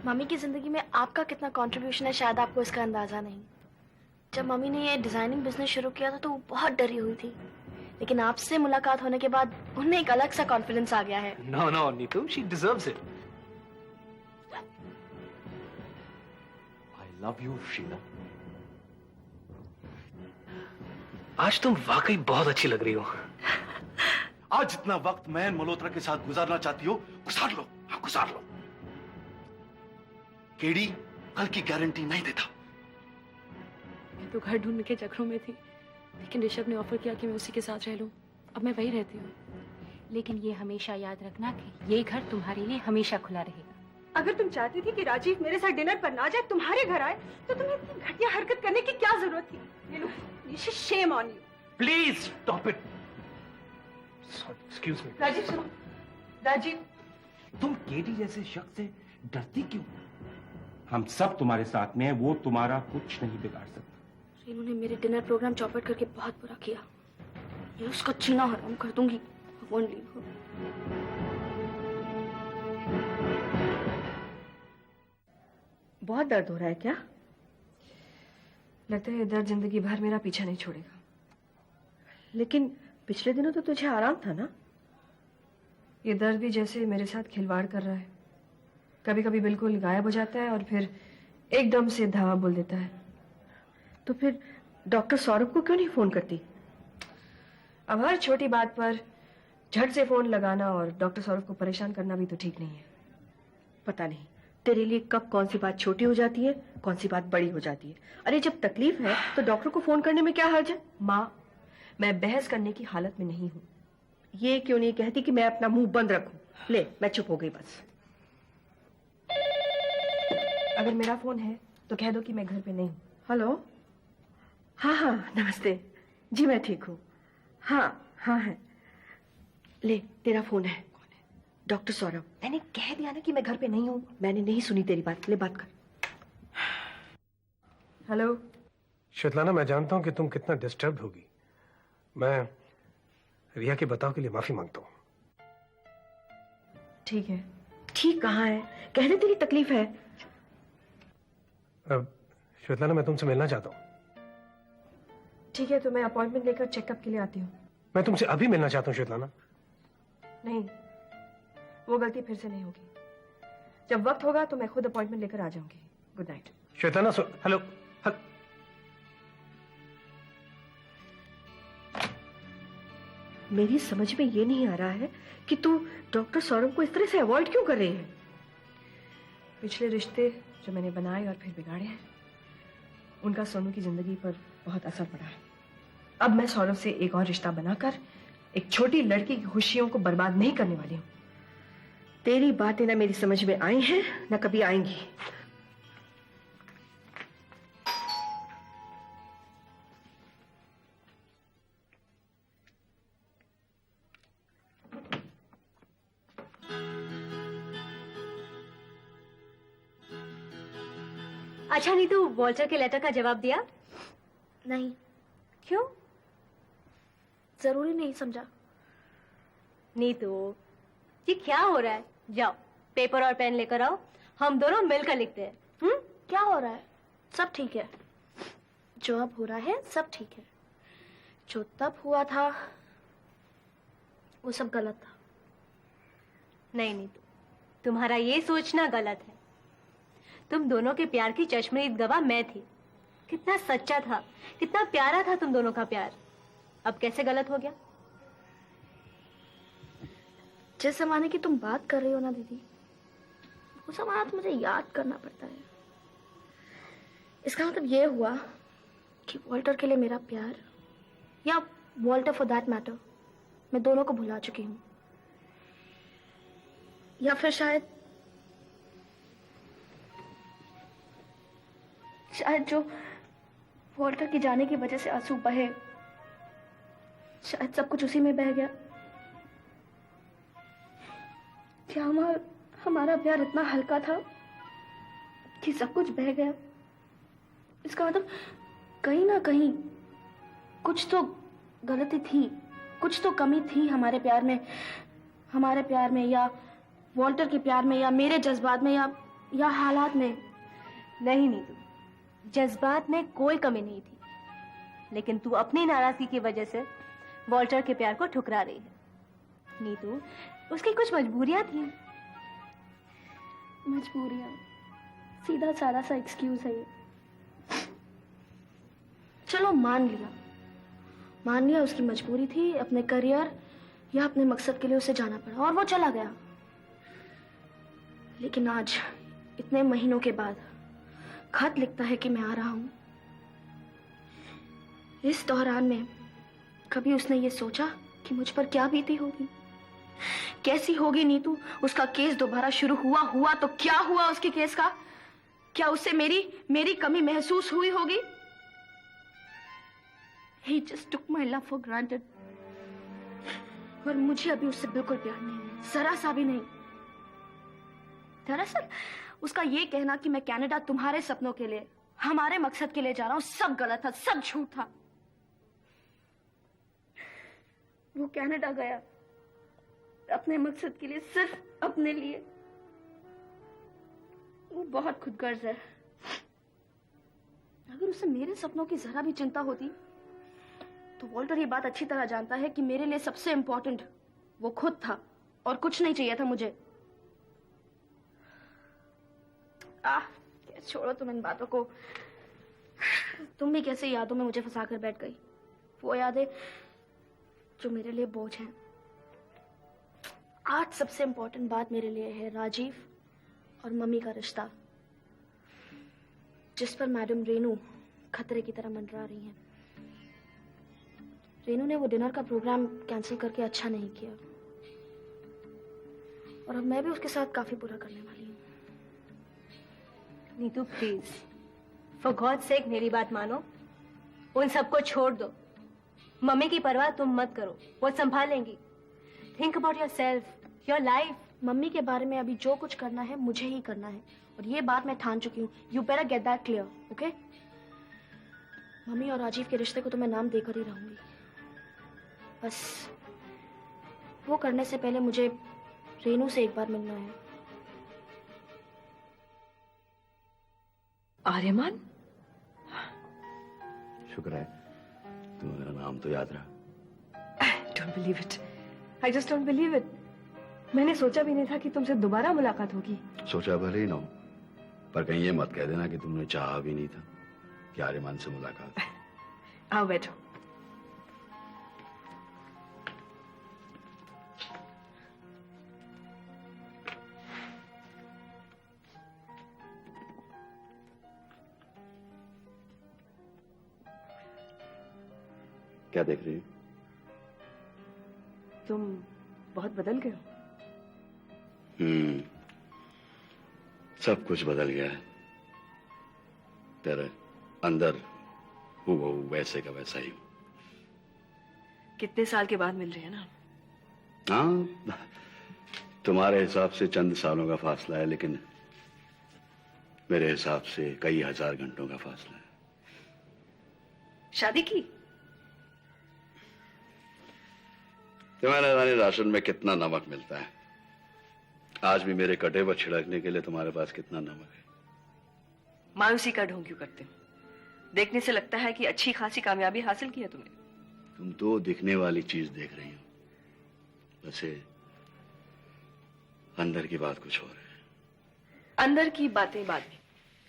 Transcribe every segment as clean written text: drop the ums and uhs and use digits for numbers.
Mummy की जिंदगी में आपका कितना कंट्रीब्यूशन है शायद आपको इसका अंदाजा नहीं। जब मम्मी ने ये डिजाइनिंग बिजनेस शुरू किया था तो वो बहुत डरी हुई थी, लेकिन आपसे मुलाकात होने के बाद उन्हें एक अलग सा कॉन्फिडेंस आ गया है। No, no, Neetu, she deserves it. I love you, Sheila. आज तुम वाकई बहुत अच्छी लग रही हो। आज जितना वक्त मैं मल्होत्रा के साथ गुजारना चाहती हो गुजार लो, हाँ गुजार लो। केडी कल की गारंटी नहीं देता। मैं तो घर ढूंढने के चक्रों में थी, लेकिन ऋषभ ने ऑफर किया कि मैं उसी के साथ रह लूं। अब मैं वहीं रहती हूँ। लेकिन ये हमेशा याद रखना कि ये घर तुम्हारे लिए हमेशा खुला रहेगा। अगर तुम चाहती थी कि राजीव मेरे साथ डिनर पर ना जाए, तुम्हारे घर आए, तो तुम्हें इतनी घटिया हरकत करने की क्या जरूरत थी? ये लो, shame on you. Please stop it. Sorry, excuse me. Rajiv सुनो, राजीव, तुम केडी जैसे शख्स से डरती क्यों? हम सब तुम्हारे साथ में हैं, वो तुम्हारा कुछ नहीं बिगाड़ सकता। रेनू ने मेरे डिनर प्रोग्राम चौपट करके बहुत बुरा किया। मैं उसका जीना हराम कर दूंगी। I won't leave her. बहुत दर्द हो रहा है क्या? लगता है ये दर्द जिंदगी भर मेरा पीछा नहीं छोड़ेगा। लेकिन पिछले दिनों तो तुझे आराम था ना? ये दर्द भी जैसे मेरे साथ खिलवाड़ कर रहा है। कभी कभी बिल्कुल गायब हो जाता है और फिर एकदम से धावा बोल देता है। तो फिर डॉक्टर सौरभ को क्यों नहीं फोन करती? अब हर छोटी बात पर झट से फोन लगाना और डॉक्टर सौरभ को परेशान करना भी तो ठीक नहीं है। पता नहीं तेरे लिए कब कौन सी बात छोटी हो जाती है, कौन सी बात बड़ी हो जाती है। अरे जब तकलीफ है तो डॉक्टर को फोन करने में क्या हर्ज है? माँ, मैं बहस करने की हालत में नहीं हूँ। ये क्यों नहीं कहती कि मैं अपना मुंह बंद रखूं? ले, मैं चुप हो गई बस। अगर मेरा फोन है तो कह दो कि मैं घर पे नहीं हूँ। हेलो, हाँ हाँ नमस्ते जी, मैं ठीक हूँ। हाँ हाँ है। ले, तेरा फोन है। डॉक्टर सौरभ, मैंने कह दिया ना कि मैं घर पे नहीं हूँ। मैंने नहीं सुनी तेरी बात। ले बात कर। हेलो श्वेतलाना, मैं जानता हूँ कि तुम कितना डिस्टर्ब होगी। मैं रिया के बताव के लिए माफी मांगता हूँ। ठीक है। ठीक कहाँ है? कह दे तेरी तकलीफ है। श्वेतलाना, मैं तुमसे मिलना चाहता हूँ। ठीक है, तो मैं अपॉइंटमेंट लेकर चेकअप के लिए आती हूँ। मैं तुमसे अभी मिलना चाहता हूँ श्वेतलाना। नहीं, वो गलती फिर से नहीं होगी। जब वक्त होगा तो मैं खुद अपॉइंटमेंट लेकर आ जाऊंगी। Good night. Svetlana, hello. मेरी समझ में ये नहीं आ रहा है कि तू डॉक्टर सौरभ को इस तरह से अवॉइड क्यों कर रही है। पिछले रिश्ते जो मैंने बनाए और फिर बिगाड़े हैं, उनका सोनू की जिंदगी पर बहुत असर पड़ा है। अब मैं सौरभ से एक और रिश्ता बनाकर एक छोटी लड़की की खुशियों को बर्बाद नहीं करने वाली हूँ। तेरी बातें ना मेरी समझ में आई हैं ना कभी आएंगी। अच्छा नीतू, वॉल्टर के लेटर का जवाब दिया? नहीं, क्यों? जरूरी नहीं समझा। नीतू, ये क्या हो रहा है? जाओ पेपर और पेन लेकर आओ, हम दोनों मिलकर लिखते हैं। क्या हो रहा है? सब ठीक है। जो अब हो रहा है सब ठीक है। जो तब हुआ था वो सब गलत था। नहीं नीतू, तुम्हारा ये सोचना गलत है। तुम दोनों के प्यार की चश्मदीद गवाह मैं थी। कितना सच्चा था, कितना प्यारा था तुम दोनों का प्यार। अब कैसे गलत हो गया? जिस जमाने की तुम बात कर रही हो ना दीदी, वो जमाना तो मुझे याद करना पड़ता है। इसका मतलब ये हुआ कि वॉल्टर के लिए मेरा प्यार, या वॉल्टर फॉर दैट मैटर, मैं दोनों को भुला चुकी हूँ। या फिर शायद जो वॉल्टर की जाने की वजह से आंसू बहे, शायद सब कुछ उसी में बह गया। क्या हमारा प्यार इतना हल्का था कि सब कुछ बह गया? इसका मतलब कहीं ना कहीं कुछ तो गलती थी, कुछ तो कमी थी हमारे प्यार में, या वॉल्टर के प्यार में, या मेरे जज्बात में, या या हालात में? नहीं नीतू, जज्बात में कोई कमी नहीं थी, लेकिन तू अपनी नाराजगी की वजह से वॉल्टर के प्यार को ठुकरा रही है। नीतू, उसकी कुछ मजबूरियां थी। मजबूरियां? सीधा साधा सा एक्सक्यूज है ये। चलो मान लिया उसकी मजबूरी थी, अपने करियर या अपने मकसद के लिए उसे जाना पड़ा और वो चला गया। लेकिन आज इतने महीनों के बाद खत लिखता है कि मैं आ रहा हूं। इस दौरान में कभी उसने ये सोचा कि मुझ पर क्या बीती होगी, कैसी होगी नीतू? उसका केस दोबारा शुरू हुआ तो क्या हुआ उसके केस का? क्या उससे मेरी कमी महसूस हुई होगी? He just took my love for granted. और मुझे अभी उससे बिल्कुल प्यार नहीं है, जरा सा भी नहीं। दरअसल उसका ये कहना कि मैं कनाडा तुम्हारे सपनों के लिए, हमारे मकसद के लिए जा रहा हूं, सब गलत था, सब झूठ था। वो कनाडा गया अपने मकसद के लिए, सिर्फ अपने लिए। वो बहुत खुदगर्ज है। अगर उसे मेरे सपनों की जरा भी चिंता होती तो वॉल्टर ये बात अच्छी तरह जानता है कि मेरे लिए सबसे इंपॉर्टेंट वो खुद था और कुछ नहीं चाहिए था मुझे। छोड़ो तुम इन बातों को। तुम भी कैसे यादों में मुझे फंसा कर बैठ गई, वो यादें जो मेरे लिए बोझ हैं। आज सबसे इंपॉर्टेंट बात मेरे लिए है राजीव और मम्मी का रिश्ता, जिस पर मैडम रेनू खतरे की तरह मंडरा रही हैं। रेनू ने वो डिनर का प्रोग्राम कैंसिल करके अच्छा नहीं किया और अब मैं भी उसके साथ काफी बुरा करने वाली हूँ। Neetu please, for God sake मेरी बात मानो, उन सबको छोड़ दो। मम्मी की परवाह तुम मत करो, वो संभालेंगी। Think about yourself, your life. Mummy के बारे में अभी जो कुछ करना है मुझे ही करना है और ये बात मैं ठान चुकी हूँ। You better get that clear, okay? Mummy और राजीव के रिश्ते को तो मैं नाम देकर ही रहूंगी, बस वो करने से पहले मुझे रेनू से एक बार मिलना है। आर्यमान, शुक्र है तुम्हें मेरा नाम तो याद रहा। Don't believe it, I just don't believe it. मैंने सोचा भी नहीं था कि तुमसे दोबारा मुलाकात होगी। सोचा भले ही ना हो, पर कहीं ये मत कह देना कि तुमने चाहा भी नहीं था कि आर्यमान से मुलाकात। आओ बैठो। क्या देख रही हो? तुम बहुत बदल गए हो। सब कुछ बदल गया है। तेरे अंदर वो वैसे का वैसा ही। कितने साल के बाद मिल रहे हैं ना? हाँ, तुम्हारे हिसाब से चंद सालों का फासला है, लेकिन मेरे हिसाब से कई हजार घंटों का फासला है। शादी की? तुम्हारे जाने राशन में कितना नमक मिलता है। आज भी मेरे कटे पर छिड़कने के लिए तुम्हारे पास कितना नमक है? मायूसी का ढोंग क्यों करते हो? देखने से लगता है कि अच्छी खासी कामयाबी हासिल की है तुमने। तुम तो दिखने वाली चीज देख रही हो, वैसे अंदर की बात कुछ और है। अंदर की बातें बाद में,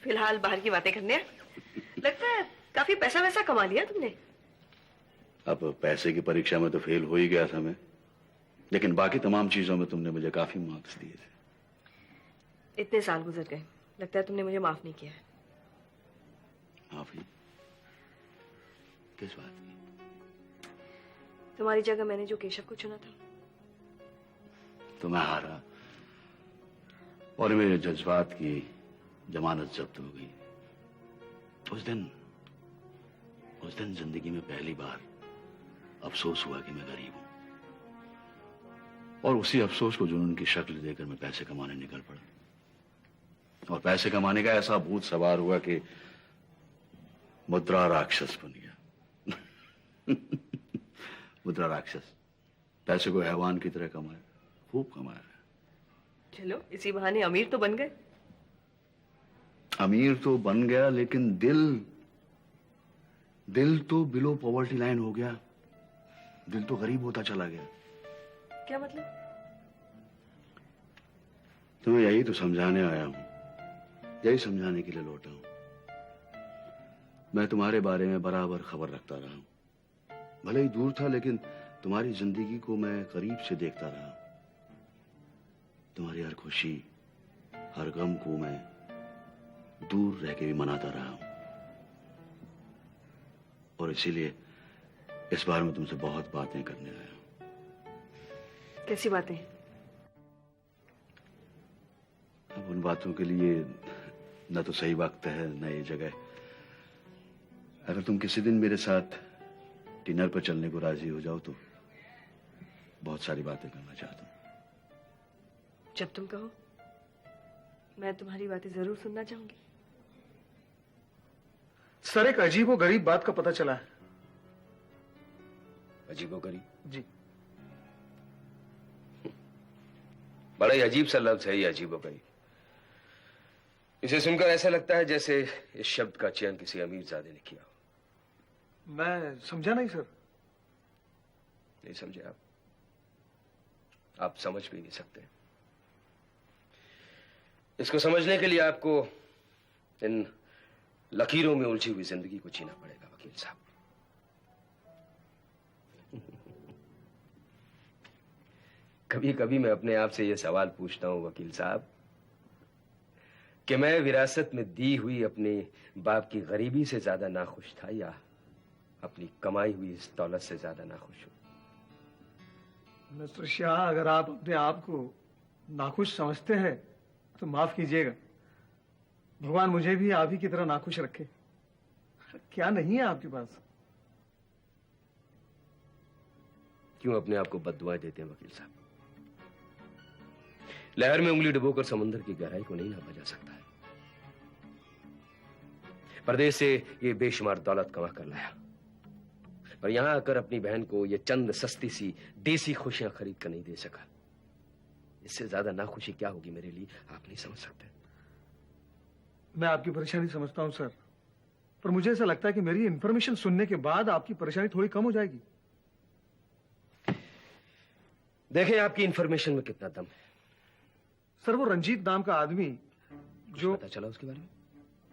फिलहाल बाहर की बातें करने हैं। लगता है काफी पैसा वैसा कमा लिया तुमने। अब पैसे की परीक्षा में तो फेल हो ही गया था मैं, लेकिन बाकी तमाम चीजों में तुमने मुझे काफी मार्क्स दिए थे। इतने साल गुजर गए, लगता है तुमने मुझे माफ नहीं किया है। माफी? किस बात की? तुम्हारी जगह मैंने जो केशव को चुना था। तो मैं हारा और मेरे जज्बात की जमानत जब्त हो गई। उस दिन जिंदगी में पहली बार अफसोस हुआ कि मैं गरीब हूं, और उसी अफसोस को जुनून की शक्ल देकर मैं पैसे कमाने निकल पड़ा, और पैसे कमाने का ऐसा भूत सवार हुआ कि मुद्रा राक्षस बन गया। मुद्रा राक्षस पैसे को हैवान की तरह कमाया, खूब कमाया। चलो इसी बहाने अमीर तो बन गए। अमीर तो बन गया, लेकिन दिल तो बिलो पॉवर्टी लाइन हो गया। दिल तो गरीब होता चला गया। क्या मतलब? तुम्हें यही तो समझाने आया हूं, यही समझाने के लिए लौटा हूं। मैं तुम्हारे बारे में बराबर खबर रखता रहा हूं। भले ही दूर था, लेकिन तुम्हारी जिंदगी को मैं करीब से देखता रहा। तुम्हारी हर खुशी, हर गम को मैं दूर रह के भी मनाता रहा हूं। और इसीलिए इस बार मैं तुमसे बहुत बातें करने आया हूं। कैसी बातें? अब उन बातों के लिए न तो सही वक्त है, न ये जगह। अगर तुम किसी दिन मेरे साथ डिनर पर चलने को राजी हो जाओ तो बहुत सारी बातें करना चाहता हूं। जब तुम कहो, मैं तुम्हारी बातें जरूर सुनना चाहूंगी। सर, एक अजीब व गरीब बात का पता चला है। अजीबोगरीब? जी। बड़ा ही अजीब सा लफ्ज है ये, अजीबोगरीब। इसे सुनकर ऐसा लगता है जैसे इस शब्द का चयन किसी अमीरजादे ने किया हो। मैं समझा नहीं सर। नहीं समझे आप समझ भी नहीं सकते। इसको समझने के लिए आपको इन लकीरों में उलझी हुई जिंदगी को जीना पड़ेगा वकील साहब। कभी कभी मैं अपने आप से यह सवाल पूछता हूं वकील साहब कि मैं विरासत में दी हुई अपने बाप की गरीबी से ज्यादा नाखुश था या अपनी कमाई हुई इस दौलत से ज्यादा नाखुश हूं। मिस्टर शाह, अगर आप अपने आप को नाखुश समझते हैं तो माफ कीजिएगा। भगवान मुझे भी आप ही की तरह नाखुश रखे। क्या नहीं है आपके पास? क्यों अपने आप को बद्दुआएं देते हैं वकील साहब? लहर में उंगली डुबोकर समुद्र की गहराई को नहीं नापा जा सकता है। परदेश से ये बेशुमार दौलत कमा कर लाया, पर यहां आकर अपनी बहन को ये चंद सस्ती सी देसी खुशियां खरीद कर नहीं दे सका। इससे ज्यादा नाखुशी क्या होगी मेरे लिए, आप नहीं समझ सकते। मैं आपकी परेशानी समझता हूं सर, पर मुझे ऐसा लगता है कि मेरी इंफॉर्मेशन सुनने के बाद आपकी परेशानी थोड़ी कम हो जाएगी। देखें आपकी इंफॉर्मेशन में कितना दम है। सर, वो रंजीत नाम का आदमी जो पता चला उसके बारे में?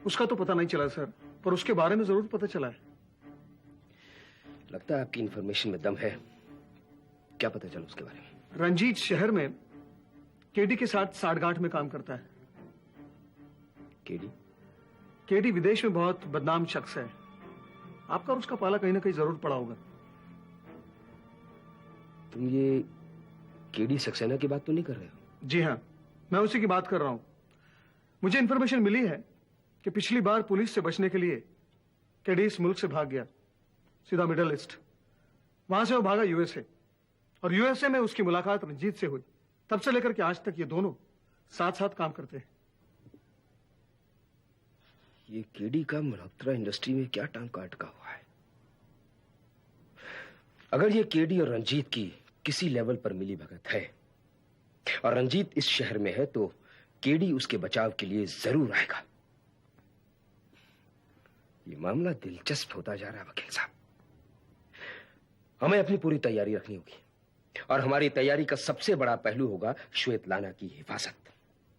उसका तो पता नहीं चला सर, पर उसके बारे में जरूर पता चला है। लगता है आपकी इंफॉर्मेशन में दम है। क्या पता चला उसके बारे में? रंजीत शहर में केडी के साथ साठगांठ में काम करता है। केडी? केडी विदेश में बहुत बदनाम शख्स है। आपका और उसका पाला कहीं ना कहीं जरूर पड़ा होगा। तुम ये केडी सक्सेना की बात तो नहीं कर रहे हो? जी हाँ, मैं उसी की बात कर रहा हूं। मुझे इंफॉर्मेशन मिली है कि पिछली बार पुलिस से बचने के लिए केडी इस मुल्क से भाग गया, सीधा मिडल ईस्ट। वहां से वो भागा यूएसए, और यूएसए में उसकी मुलाकात रंजीत से हुई। तब से लेकर के आज तक ये दोनों साथ साथ काम करते हैं। ये केडी का मल्होत्रा इंडस्ट्री में क्या टांग का अटका हुआ है? अगर ये केडी और रंजीत की किसी लेवल पर मिली भगत है और रंजीत इस शहर में है तो केडी उसके बचाव के लिए जरूर आएगा। ये मामला दिलचस्प होता जा रहा है वकील साहब। हमें अपनी पूरी तैयारी रखनी होगी और हमारी तैयारी का सबसे बड़ा पहलू होगा श्वेतलाना की हिफाजत।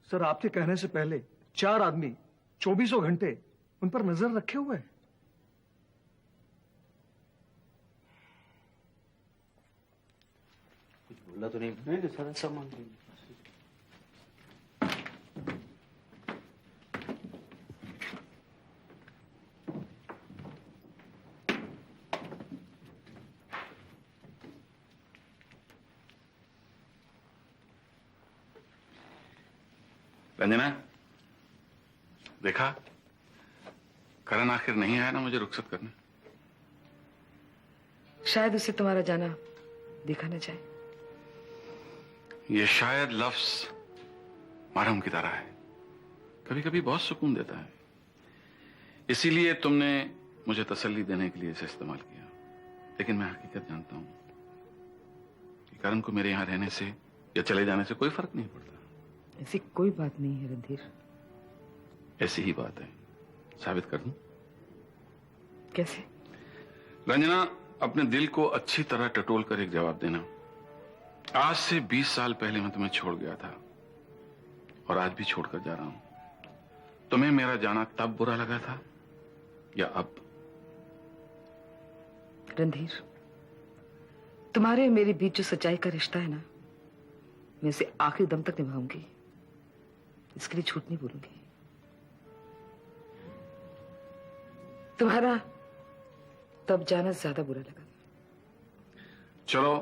सर, आपके कहने से पहले 4 आदमी 24 घंटे उन पर नजर रखे हुए हैं। कुछ बोला तो नहीं सारा सामान रंजना, देखा करण आखिर नहीं आया ना मुझे रुखसत करने। शायद उसे तुम्हारा जाना देखा न जाए। ये शायद लफ्ज मरहम की तरह है, कभी कभी बहुत सुकून देता है। इसीलिए तुमने मुझे तसल्ली देने के लिए इसे इस्तेमाल किया। लेकिन मैं हकीकत जानता हूं कि करण को मेरे यहां रहने से या चले जाने से कोई फर्क नहीं पड़ता। ऐसी कोई बात नहीं है रणधीर। ऐसी ही बात है, साबित कर दूं? कैसे? रंजना, अपने दिल को अच्छी तरह टटोल कर एक जवाब देना। आज से 20 साल पहले मैं तुम्हें छोड़ गया था और आज भी छोड़कर जा रहा हूं। तुम्हें मेरा जाना तब बुरा लगा था या अब? रणधीर, तुम्हारे और मेरे बीच जो सच्चाई का रिश्ता है ना, मैं इसे आखिरी दम तक निभाऊंगी। इसके लिए झूठ नहीं बोलूंगी। तुम्हारा तब जाना ज्यादा बुरा लगा था। चलो,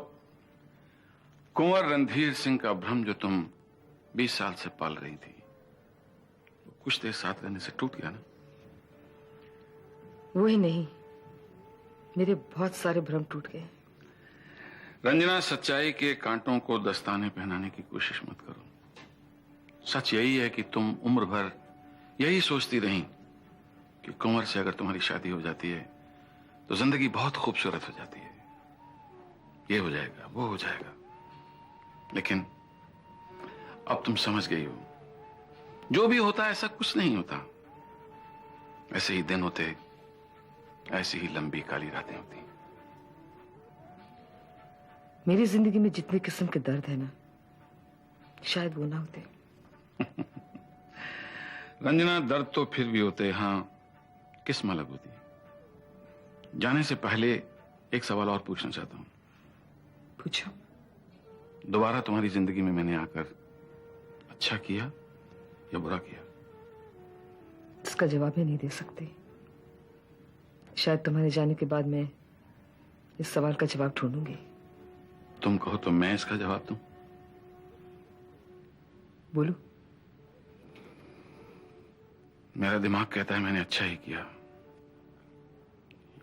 कुंवर रणधीर सिंह का भ्रम जो तुम 20 साल से पाल रही थी, वो कुछ देर साथ रहने से टूट गया ना? वो ही नहीं, मेरे बहुत सारे भ्रम टूट गए। रंजना, सच्चाई के कांटों को दस्ताने पहनाने की कोशिश मत करो। सच यही है कि तुम उम्र भर यही सोचती रही कि कुंवर से अगर तुम्हारी शादी हो जाती है तो जिंदगी बहुत खूबसूरत हो जाती है, ये हो जाएगा, वो हो जाएगा। लेकिन अब तुम समझ गई हो, जो भी होता है ऐसा कुछ नहीं होता। ऐसे ही दिन होते, ऐसी ही लंबी काली रातें होती। मेरी जिंदगी में जितने किस्म के दर्द है ना, शायद वो ना होते। रंजना, दर्द तो फिर भी होते, हाँ, किस्म अलग होती है। जाने से पहले एक सवाल और पूछना चाहता हूं। पूछो। दोबारा तुम्हारी जिंदगी में मैंने आकर अच्छा किया या बुरा किया? इसका जवाब मैं नहीं दे सकती। शायद तुम्हारे जाने के बाद मैं इस सवाल का जवाब ढूंढूंगी। तुम कहो तो मैं इसका जवाब दूं? बोलो। मेरा दिमाग कहता है मैंने अच्छा ही किया।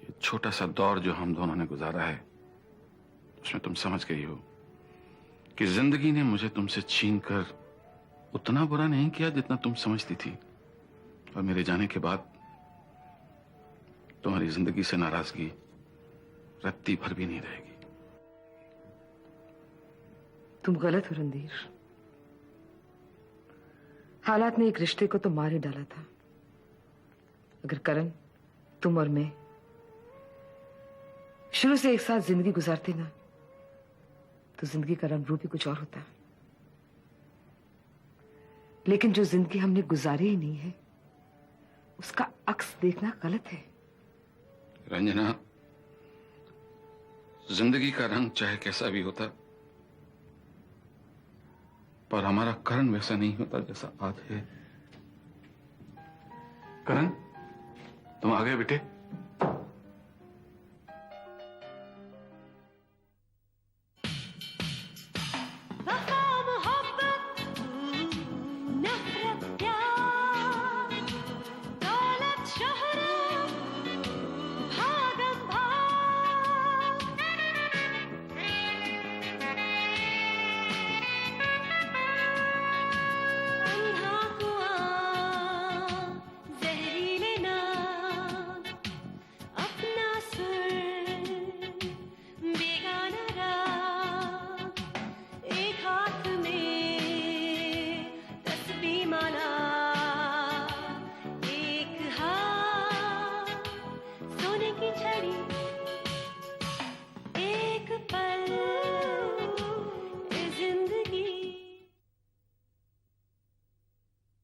ये छोटा सा दौर जो हम दोनों ने गुजारा है, उसमें तुम समझ गई हो कि जिंदगी ने मुझे तुमसे छीनकर उतना बुरा नहीं किया जितना तुम समझती थी। और मेरे जाने के बाद तुम्हारी जिंदगी से नाराजगी रत्ती भर भी नहीं रहेगी। तुम गलत हो रणधीर। हालात ने एक रिश्ते को तो मार ही डाला था। अगर करण, तुम और मैं शुरू से एक साथ जिंदगी गुजारते ना, तो जिंदगी का रंग रूप ही कुछ और होता। लेकिन जो जिंदगी हमने गुजारी ही नहीं है, उसका अक्स देखना गलत है। रंजना, जिंदगी का रंग चाहे कैसा भी होता, पर हमारा करण वैसा नहीं होता जैसा आज है। करण, तुम आ गए बेटे?